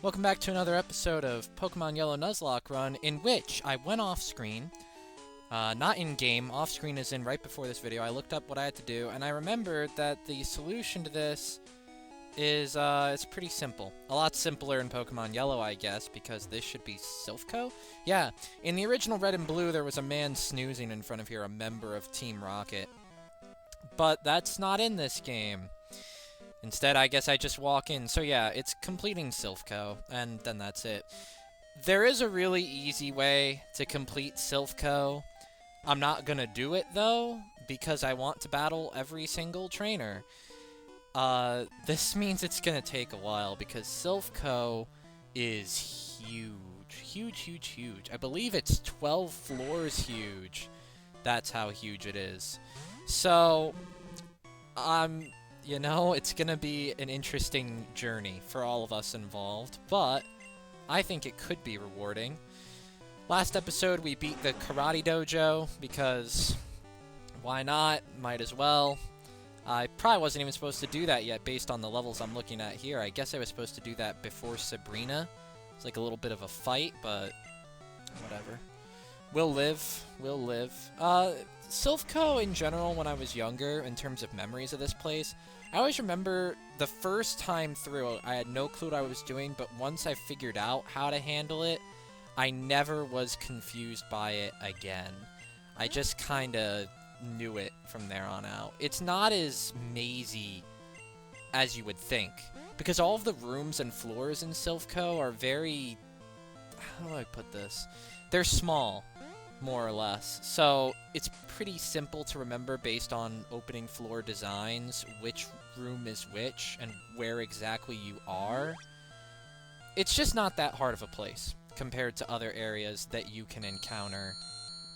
Welcome back to another episode of Pokemon Yellow Nuzlocke Run, in which I went off-screen. Not in-game, off-screen is in right before this video. I looked up what I had to do, and I remembered that the solution to this is, it's pretty simple. A lot simpler in Pokemon Yellow, I guess, because this should be Silphco? Yeah, in the original Red and Blue, there was a man snoozing in front of here, a member of Team Rocket. But that's not in this game. Instead, I guess I just walk in. So yeah, it's completing Silphco, and then that's it. There is a really easy way to complete Silphco. I'm not gonna do it, though, because I want to battle every single trainer. This means it's gonna take a while, because Silphco is huge. Huge, huge, huge. I believe it's 12 floors huge. That's how huge it is. So, you know, it's gonna be an interesting journey for all of us involved, but I think it could be rewarding. Last episode, we beat the Karate Dojo, because why not? Might as well. I probably wasn't even supposed to do that yet, based on the levels I'm looking at here. I guess I was supposed to do that before Sabrina. It's like a little bit of a fight, but whatever. We'll live. We'll live. Silphco, in general, when I was younger, in terms of memories of this place, I always remember the first time through, I had no clue what I was doing, but once I figured out how to handle it, I never was confused by it again. I just kinda knew it from there on out. It's not as mazy as you would think, because all of the rooms and floors in Silphco are very... how do I put this? They're small, more or less. So it's pretty simple to remember based on opening floor designs, which room is which, and where exactly you are. It's just not that hard of a place compared to other areas that you can encounter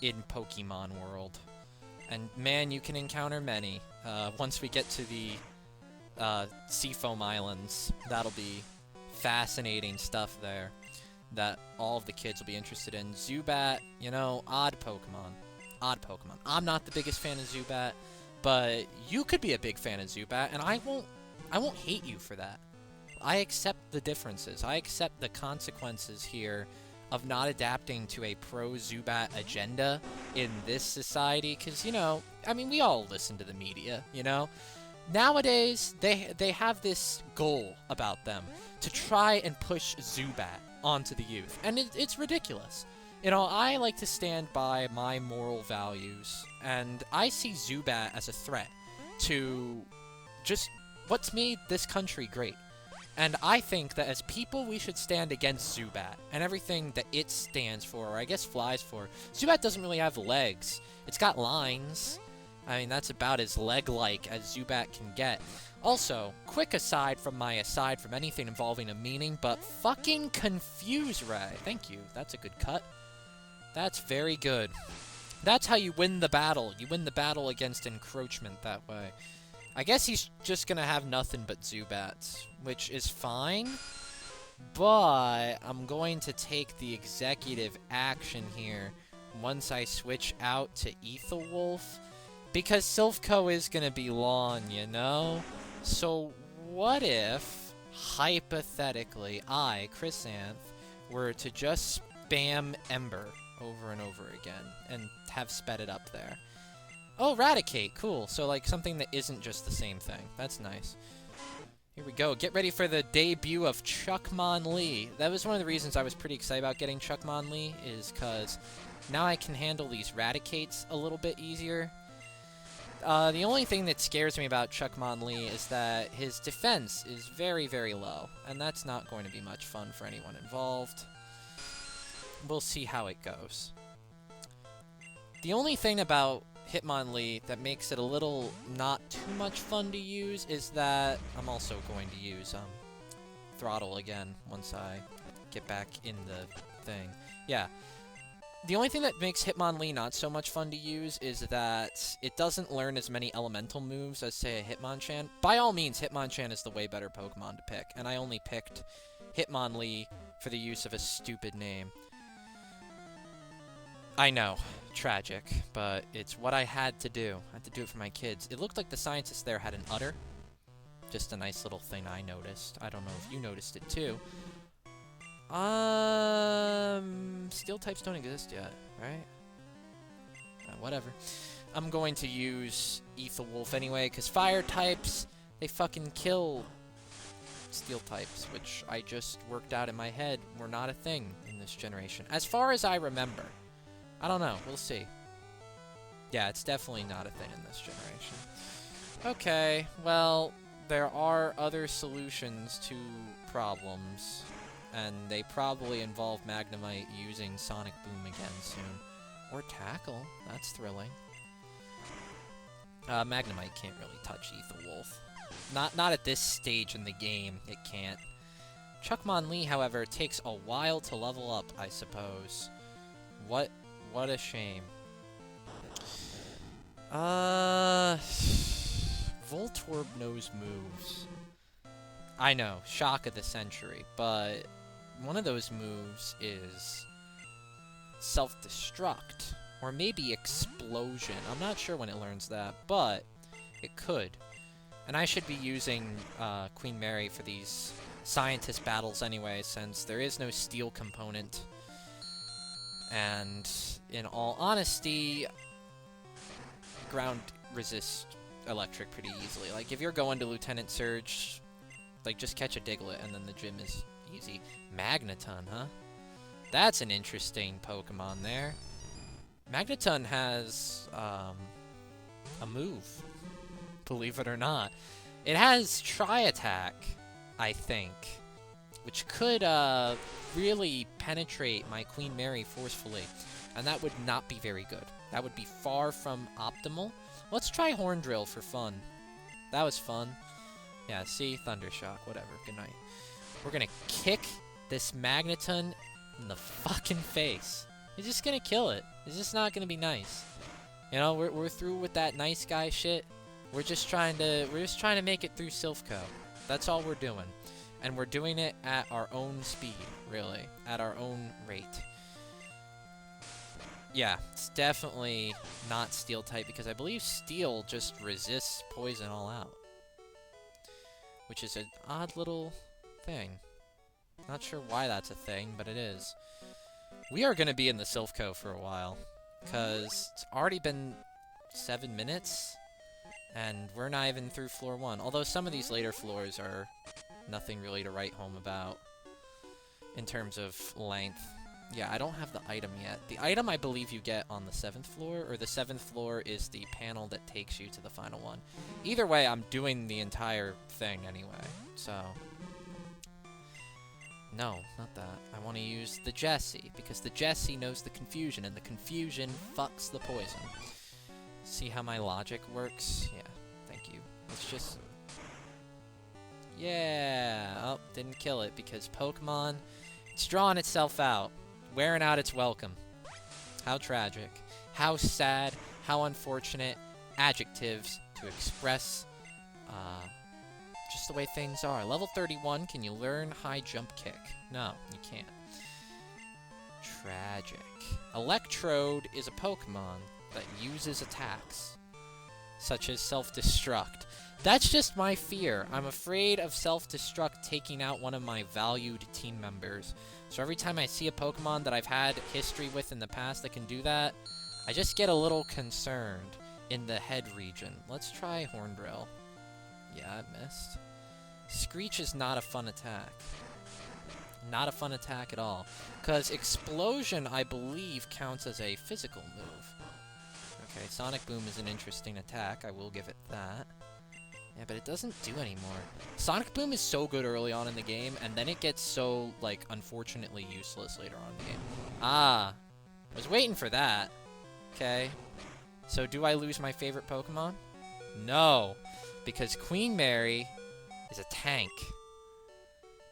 in Pokemon World. And man, you can encounter many. Once we get to the Seafoam Islands, that'll be fascinating stuff there that all of the kids will be interested in. Zubat, you know, odd Pokemon. Odd Pokemon. I'm not the biggest fan of Zubat, but you could be a big fan of Zubat, and I won't hate you for that. I accept the differences. I accept the consequences here of not adapting to a pro-Zubat agenda in this society, because, you know, I mean, we all listen to the media, you know? Nowadays, they have this goal about them to try and push Zubat onto the youth, and it's ridiculous. You know, I like to stand by my moral values, and I see Zubat as a threat to just what's made this country great. And I think that as people, we should stand against Zubat and everything that it stands for, or I guess flies for. Zubat doesn't really have legs. It's got lines. I mean, that's about as leg-like as Zubat can get. Also, quick aside from anything involving a meaning, but fucking Confuse Ray. Thank you. That's a good cut. That's very good. That's how you win the battle. You win the battle against encroachment that way. I guess he's just gonna have nothing but Zubats, which is fine, but I'm going to take the executive action here once I switch out to Ethelwolf, because Silphco is gonna be long, you know? So what if, hypothetically, I, Chrysanth, were to just spam Ember over and over again and have sped it up there? Oh, Raticate, cool. So, like, something that isn't just the same thing. That's nice. Here we go. Get ready for the debut of Chuckmonlee. That was one of the reasons I was pretty excited about getting Chuckmonlee, is because now I can handle these Raticates a little bit easier. The only thing that scares me about Chuckmonlee is that his defense is very, very low, and that's not going to be much fun for anyone involved. We'll see how it goes. The only thing about Hitmonlee that makes it a little not too much fun to use is that I'm also going to use Throttle again once I get back in the thing. Yeah. The only thing that makes Hitmonlee not so much fun to use is that it doesn't learn as many elemental moves as, say, a Hitmonchan. By all means, Hitmonchan is the way better Pokemon to pick, and I only picked Hitmonlee for the use of a stupid name. I know. Tragic, but it's what I had to do. I had to do it for my kids. It looked like the scientists there had an udder. Just a nice little thing I noticed. I don't know if you noticed it too. Steel types don't exist yet, right? Whatever. I'm going to use Aethelwolf anyway, because fire types, they fucking kill steel types, which I just worked out in my head were not a thing in this generation. As far as I remember. I don't know. We'll see. Yeah, it's definitely not a thing in this generation. Okay, well, there are other solutions to problems, and they probably involve Magnemite using Sonic Boom again soon. Or Tackle. That's thrilling. Magnemite can't really touch Aethelwolf. Not at this stage in the game, it can't. Chuckmon-Lee, however, takes a while to level up, I suppose. What a shame. Voltorb knows moves. I know, shock of the century, but one of those moves is self-destruct, or maybe explosion. I'm not sure when it learns that, but it could. And I should be using Queen Mary for these scientist battles anyway, since there is no steel component. And in all honesty, ground resists electric pretty easily. Like, if you're going to Lieutenant Surge, like, just catch a Diglett and then the gym is easy. Magneton, huh? That's an interesting Pokemon there. Magneton has, a move, believe it or not. It has Tri-Attack, I think, which could, really penetrate my Queen Mary forcefully, and that would not be very good. That would be far from optimal. Let's try Horn Drill for fun. That was fun. Yeah, see? Thundershock, whatever. Good night. We're gonna kick this Magneton in the fucking face. He's just gonna kill it. It's just not gonna be nice. You know, we're through with that nice guy shit. We're just trying to make it through Silphco. That's all we're doing. And we're doing it at our own speed, really. At our own rate. Yeah, it's definitely not Steel type, because I believe Steel just resists poison all out. Which is an odd little thing. Not sure why that's a thing, but it is. We are going to be in the Silphco for a while, because it's already been 7 minutes, and we're not even through floor 1. Although some of these later floors are nothing really to write home about in terms of length. Yeah, I don't have the item yet. The item I believe you get on the 7th floor, or the 7th floor is the panel that takes you to the final one. Either way, I'm doing the entire thing anyway, so... No, not that. I want to use the Jessie, because the Jessie knows the confusion, and the confusion fucks the poison. See how my logic works? Yeah, thank you. Let's just... Yeah! Oh, didn't kill it, because Pokemon, it's drawing itself out. Wearing out its welcome. How tragic. How sad. How unfortunate. Adjectives to express just the way things are. Level 31, can you learn high jump kick? No, you can't. Tragic. Electrode is a Pokemon that uses attacks, such as self-destruct. That's just my fear. I'm afraid of self-destruct taking out one of my valued team members. So every time I see a Pokemon that I've had history with in the past that can do that, I just get a little concerned in the head region. Let's try Horn Drill. Yeah, I missed. Screech is not a fun attack. Not a fun attack at all. Because Explosion, I believe, counts as a physical move. Okay, Sonic Boom is an interesting attack. I will give it that. Yeah, but it doesn't do anymore. Sonic Boom is so good early on in the game, and then it gets so, like, unfortunately useless later on in the game. Ah, I was waiting for that. Okay. So do I lose my favorite Pokemon? No, because Queen Mary is a tank.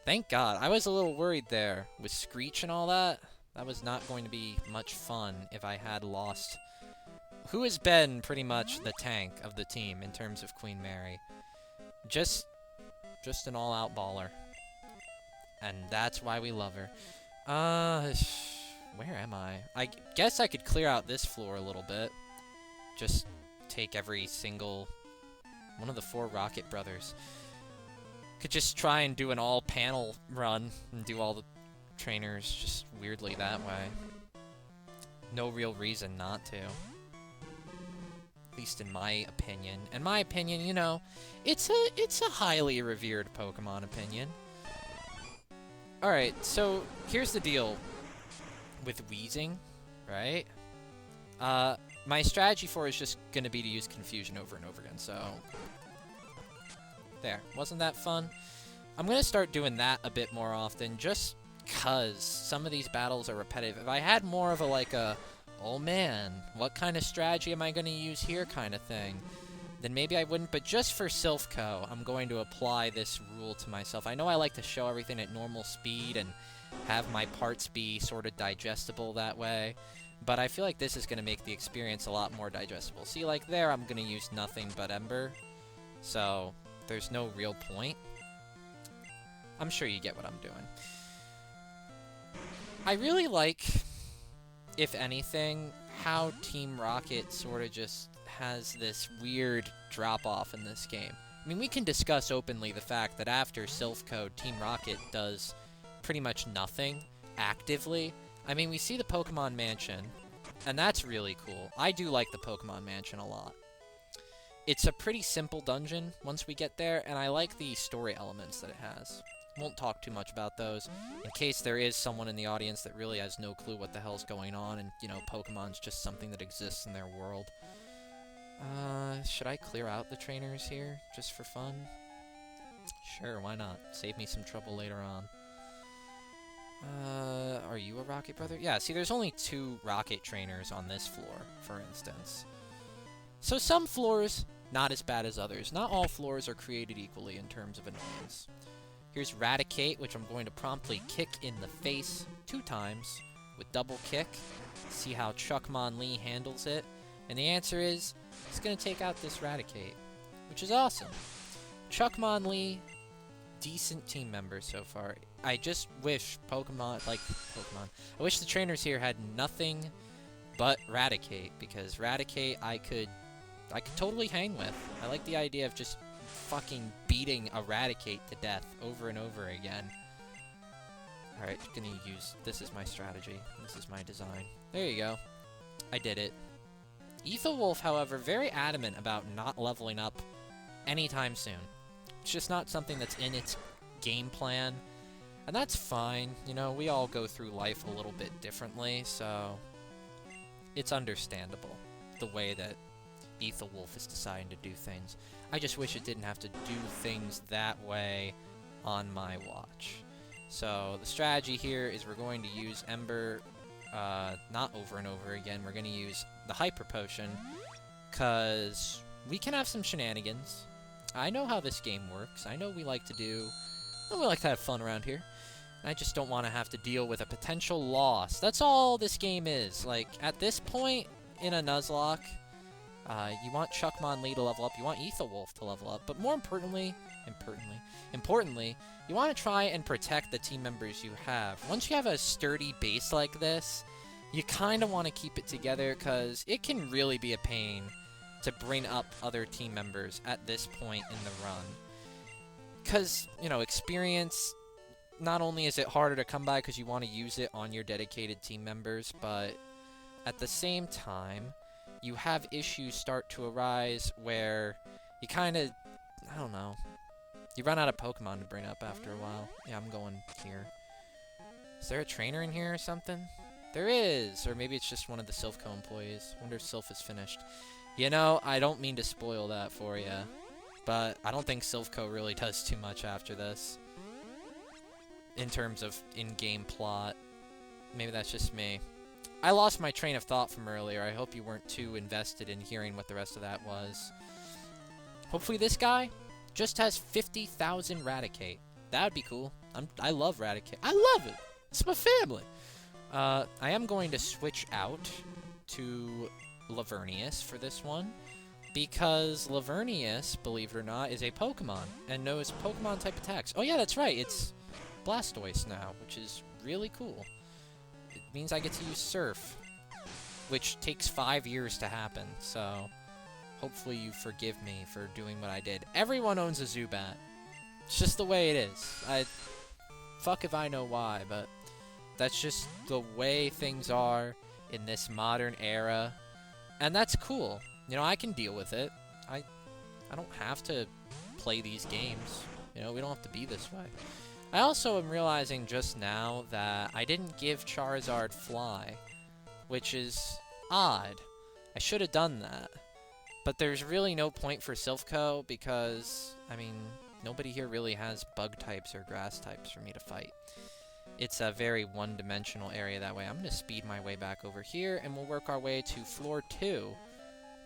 Thank God. I was a little worried there. With Screech and all that, that was not going to be much fun if I had lost... Who has been pretty much the tank of the team in terms of Queen Mary? Just an all-out baller. And that's why we love her. Where am I? I guess I could clear out this floor a little bit. Just take every single... one of the 4 Rocket Brothers. Could just try and do an all-panel run and do all the trainers just weirdly that way. No real reason not to. At least in my opinion. In my opinion, you know, it's a highly revered Pokemon opinion. Alright, so here's the deal with wheezing, right? My strategy for it is just gonna be to use Confusion over and over again, so... There. Wasn't that fun? I'm gonna start doing that a bit more often, just cause some of these battles are repetitive. If I had more of a, like a, oh man, what kind of strategy am I gonna use here kind of thing, then maybe I wouldn't, but just for Silphco, I'm going to apply this rule to myself. I know I like to show everything at normal speed and have my parts be sort of digestible that way, but I feel like this is going to make the experience a lot more digestible. See, like there, I'm going to use nothing but Ember, so there's no real point. I'm sure you get what I'm doing. I really like, if anything, how Team Rocket sort of just has this weird drop-off in this game. I mean, we can discuss openly the fact that after Silphco, Team Rocket does pretty much nothing actively. I mean, we see the Pokemon Mansion, and that's really cool. I do like the Pokemon Mansion a lot. It's a pretty simple dungeon once we get there, and I like the story elements that it has. Won't talk too much about those, in case there is someone in the audience that really has no clue what the hell's going on, and, you know, Pokemon's just something that exists in their world. Should I clear out the trainers here, just for fun? Sure, why not? Save me some trouble later on. Are you a Rocket brother? Yeah, see, there's only 2 Rocket trainers on this floor, for instance. So some floors, not as bad as others. Not all floors are created equally in terms of annoyance. Here's Raticate, which I'm going to promptly kick in the face 2 times with double kick. See how Chuckmon handles it. And the answer is, he's going to take out this Raticate, which is awesome. Chuckmon, decent team member so far. I just wish I wish the trainers here had nothing but Raticate, because Raticate I could totally hang with. I like the idea of just fucking beating a Raticate to death over and over again. Alright, gonna use, this is my strategy. This is my design. There you go. I did it. Ethelwolf, however, very adamant about not leveling up anytime soon. It's just not something that's in its game plan, and that's fine. You know, we all go through life a little bit differently, so it's understandable the way that Ethelwolf is deciding to do things. I just wish it didn't have to do things that way on my watch. So the strategy here is we're going to use Ember, not over and over again. We're going to use the Hyper Potion, because we can have some shenanigans. I know how this game works. I know we like to have fun around here. I just don't want to have to deal with a potential loss. That's all this game is. Like, at this point in a Nuzlocke, you want Chuckmon to level up, you want Ethelwolf to level up, but more importantly, you want to try and protect the team members you have. Once you have a sturdy base like this, you kind of want to keep it together, because it can really be a pain to bring up other team members at this point in the run. Because, you know, experience, not only is it harder to come by because you want to use it on your dedicated team members, but at the same time, you have issues start to arise where you kind of, I don't know, you run out of Pokemon to bring up after a while. Yeah, I'm going here. Is there a trainer in here or something? There is! Or maybe it's just one of the Silphco employees. Wonder if Silph is finished. You know, I don't mean to spoil that for you, but I don't think Silphco really does too much after this. In terms of in-game plot. Maybe that's just me. I lost my train of thought from earlier. I hope you weren't too invested in hearing what the rest of that was. Hopefully this guy just has 50,000 Raticate. That would be cool. I love Raticate. I love it! It's my family! I am going to switch out to Lavernius for this one, because Lavernius, believe it or not, is a Pokemon, and knows Pokemon-type attacks. Oh yeah, that's right, it's Blastoise now, which is really cool. It means I get to use Surf, which takes 5 years to happen, so hopefully you forgive me for doing what I did. Everyone owns a Zubat. It's just the way it is. Fuck if I know why, but That's just the way things are in this modern era. And that's cool. You know, I can deal with it. I don't have to play these games. You know, we don't have to be this way. I also am realizing just now that I didn't give Charizard Fly, which is odd. I should have done that. But there's really no point for Silphco because, I mean, nobody here really has bug types or grass types for me to fight. It's a very one-dimensional area that way. I'm going to speed my way back over here, and we'll work our way to floor 2,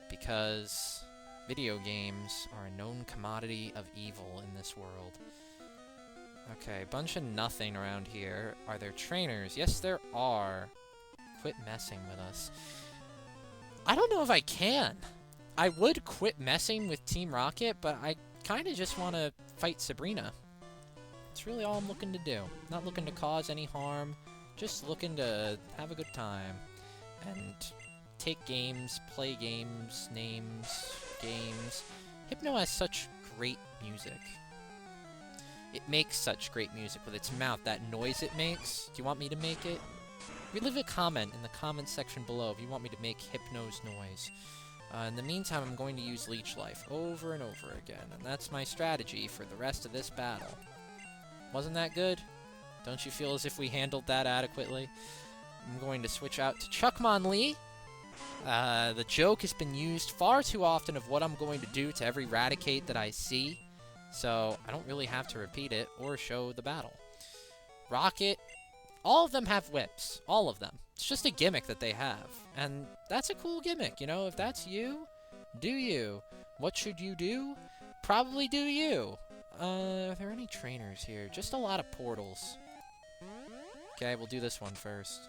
because video games are a known commodity of evil in this world. Okay, bunch of nothing around here. Are there trainers? Yes, there are. Quit messing with us. I don't know if I can. I would quit messing with Team Rocket, but I kind of just want to fight Sabrina. It's really all I'm looking to do. Not looking to cause any harm, just looking to have a good time. And take games, play games, names, games. Hypno has such great music. It makes such great music with its mouth, that noise it makes. Do you want me to make it? Leave a comment in the comments section below if you want me to make Hypno's noise. In the meantime, I'm going to use Leech Life over and over again, and that's my strategy for the rest of this battle. Wasn't that good? Don't you feel as if we handled that adequately? I'm going to switch out to Chuckmonlee. The joke has been used far too often of what I'm going to do to every Raticate that I see, so I don't really have to repeat it or show the battle. Rocket, all of them have whips. All of them. It's just a gimmick that they have, and that's a cool gimmick, you know? If that's you, do you. What should you do? Probably do you. Are there any trainers here? Just a lot of portals. Okay, we'll do this one first.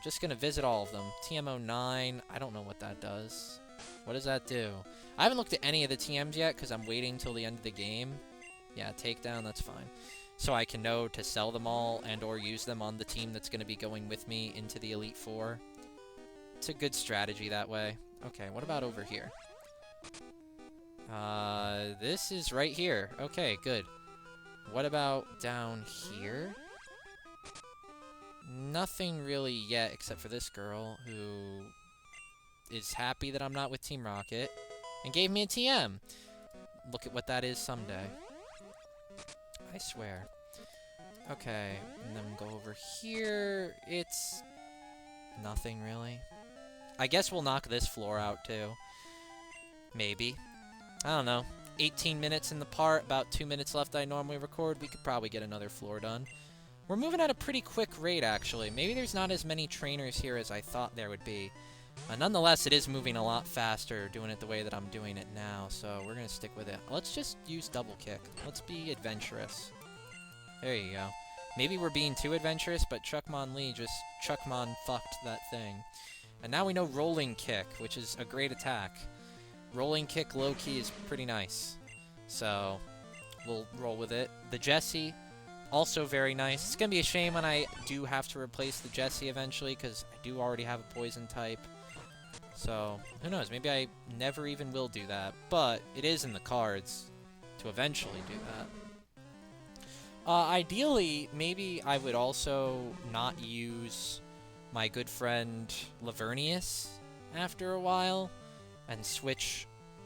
Just gonna visit all of them. TM09, I don't know what that does. What does that do? I haven't looked at any of the TMs yet, because I'm waiting till the end of the game. Yeah, takedown, that's fine. So I can know to sell them all and or use them on the team that's gonna be going with me into the Elite Four. It's a good strategy that way. Okay, what about over here? This is right here. Okay, good. What about down here? Nothing really yet, except for this girl, who is happy that I'm not with Team Rocket, and gave me a TM. Look at what that is someday. I swear. Okay, and then go over here. It's nothing, really. I guess we'll knock this floor out, too. Maybe. I don't know. 18 minutes in the part, about 2 minutes left I normally record. We could probably get another floor done. We're moving at a pretty quick rate, actually. Maybe there's not as many trainers here as I thought there would be. Nonetheless, it is moving a lot faster, doing it the way that I'm doing it now, so we're going to stick with it. Let's just use double kick. Let's be adventurous. There you go. Maybe we're being too adventurous, but Chuckmonlee just Chuckmon-fucked that thing. And now we know rolling kick, which is a great attack. Rolling kick low-key is pretty nice. So, we'll roll with it. The Jessie, also very nice. It's going to be a shame when I do have to replace the Jessie eventually, because I do already have a poison type. So, who knows, maybe I never even will do that. But, it is in the cards to eventually do that. Ideally, maybe I would also not use my good friend Lavernius after a while, and switch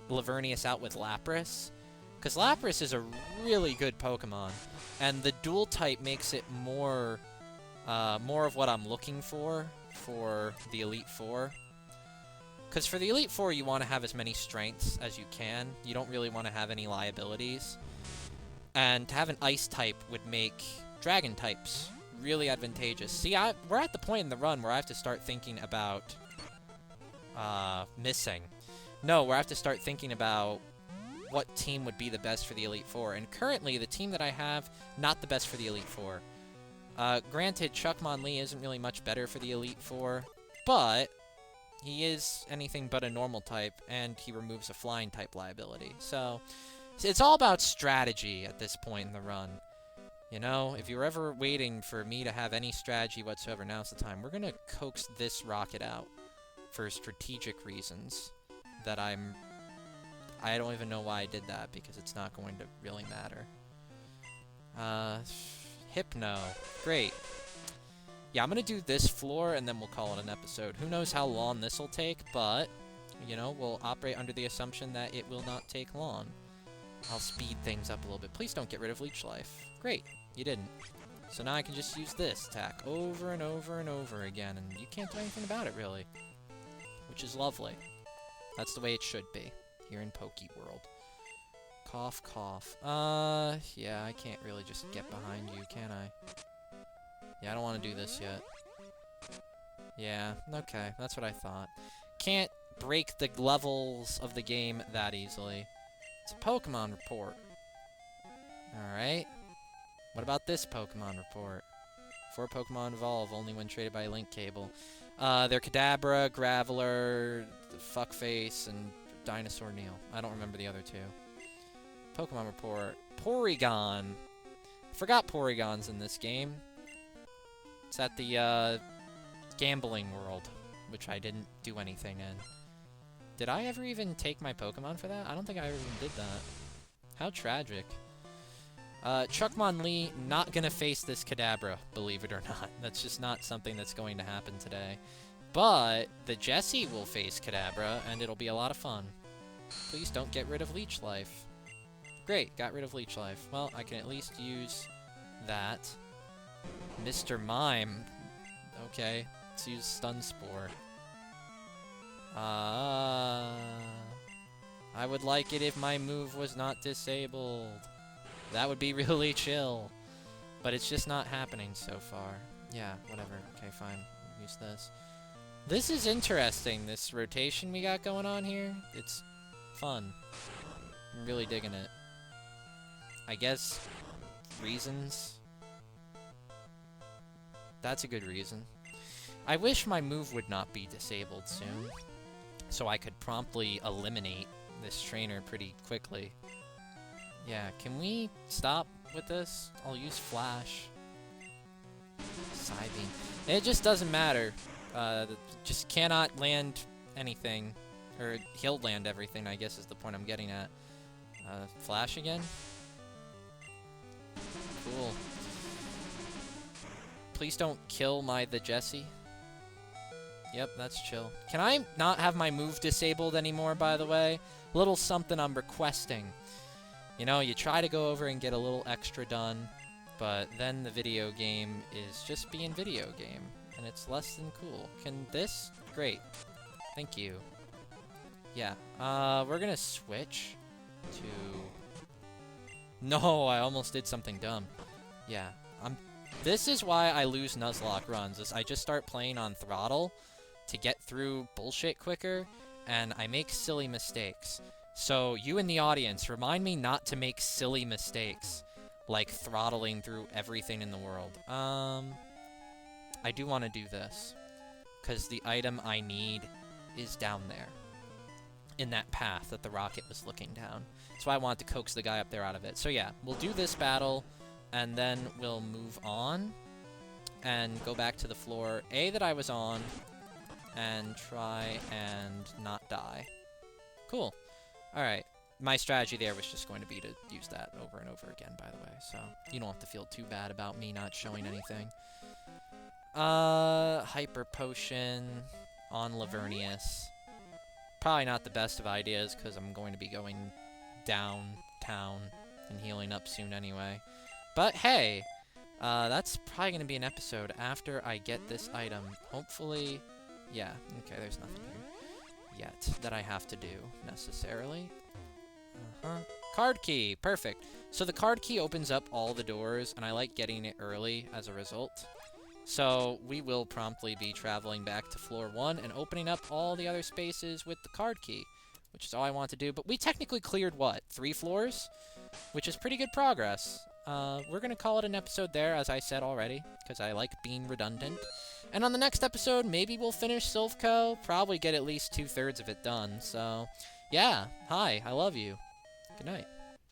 Lavernius out with Lapras. Because Lapras is a really good Pokemon, and the dual type makes it more of what I'm looking for the Elite Four. Because for the Elite Four, you want to have as many strengths as you can. You don't really want to have any liabilities. And to have an Ice type would make Dragon types really advantageous. See, we're at the point in the run where I have to start thinking about missing. No, where I have to start thinking about what team would be the best for the Elite Four. And currently, the team that I have, not the best for the Elite Four. Granted, Chuckmonlee isn't really much better for the Elite Four, but he is anything but a normal type, and he removes a flying type liability. So, it's all about strategy at this point in the run. You know, if you're ever waiting for me to have any strategy whatsoever, now's the time. We're going to coax this Rocket out for strategic reasons that I don't even know why I did that, because it's not going to really matter. Hypno. Great. Yeah, I'm gonna do this floor, and then we'll call it an episode. Who knows how long this will take, but, you know, we'll operate under the assumption that it will not take long. I'll speed things up a little bit. Please don't get rid of Leech Life. Great, you didn't. So now I can just use this attack over and over and over again, and you can't do anything about it, really. Which is lovely. That's the way it should be, here in Poke World. Cough, cough. Yeah, I can't really just get behind you, can I? Yeah, I don't want to do this yet. Yeah, okay, that's what I thought. Can't break the levels of the game that easily. It's a Pokemon report. Alright. What about this Pokemon report? 4 Pokemon evolve only when traded by link cable. They're Kadabra, Graveler, Fuckface, and Dinosaur Neil. I don't remember the other 2. Pokemon report. Porygon. Forgot Porygon's in this game. It's at the, gambling world, which I didn't do anything in. Did I ever even take my Pokemon for that? I don't think I ever even did that. How tragic. Chuckmon not gonna face this Kadabra, believe it or not. That's just not something that's going to happen today. But the Jessie will face Kadabra, and it'll be a lot of fun. Please don't get rid of Leech Life. Great, got rid of Leech Life. Well, I can at least use that. Mr. Mime. Okay, let's use Stun Spore. I would like it if my move was not disabled. That would be really chill. But it's just not happening so far. Yeah, whatever. Okay, fine. Use this. This is interesting, this rotation we got going on here. It's fun. I'm really digging it. I guess reasons. That's a good reason. I wish my move would not be disabled soon, so I could promptly eliminate this trainer pretty quickly. Yeah, can we stop with this? I'll use Flash. Psybeam. It just doesn't matter. Just cannot land anything. Or he'll land everything, I guess is the point I'm getting at. Flash again? Cool. Please don't kill the Jessie. Yep, that's chill. Can I not have my move disabled anymore, by the way? Little something I'm requesting. You know, you try to go over and get a little extra done, but then the video game is just being video game, and it's less than cool. Can this? Great. Thank you. Yeah, we're gonna switch to... No, I almost did something dumb. Yeah, this is why I lose Nuzlocke runs, is I just start playing on throttle to get through bullshit quicker, and I make silly mistakes. So, you in the audience, remind me not to make silly mistakes, like throttling through everything in the world. I do want to do this, because the item I need is down there, in that path that the rocket was looking down. That's why I wanted to coax the guy up there out of it. So yeah, we'll do this battle, and then we'll move on, and go back to the floor that I was on, and try and not die. Cool. Alright, my strategy there was just going to be to use that over and over again, by the way, so you don't have to feel too bad about me not showing anything. Hyper Potion on Lavernius. Probably not the best of ideas, because I'm going to be going downtown and healing up soon anyway. But hey, that's probably going to be an episode after I get this item. Hopefully, yeah, okay, there's nothing here yet that I have to do, necessarily. Card key, perfect. So the card key opens up all the doors, and I like getting it early as a result. So we will promptly be traveling back to floor 1 and opening up all the other spaces with the card key, which is all I want to do. But we technically cleared, what, 3 floors? Which is pretty good progress. We're going to call it an episode there, as I said already, because I like being redundant. And on the next episode, maybe we'll finish Silphco, probably get at least 2/3 of it done. So, yeah, hi, I love you. Good night.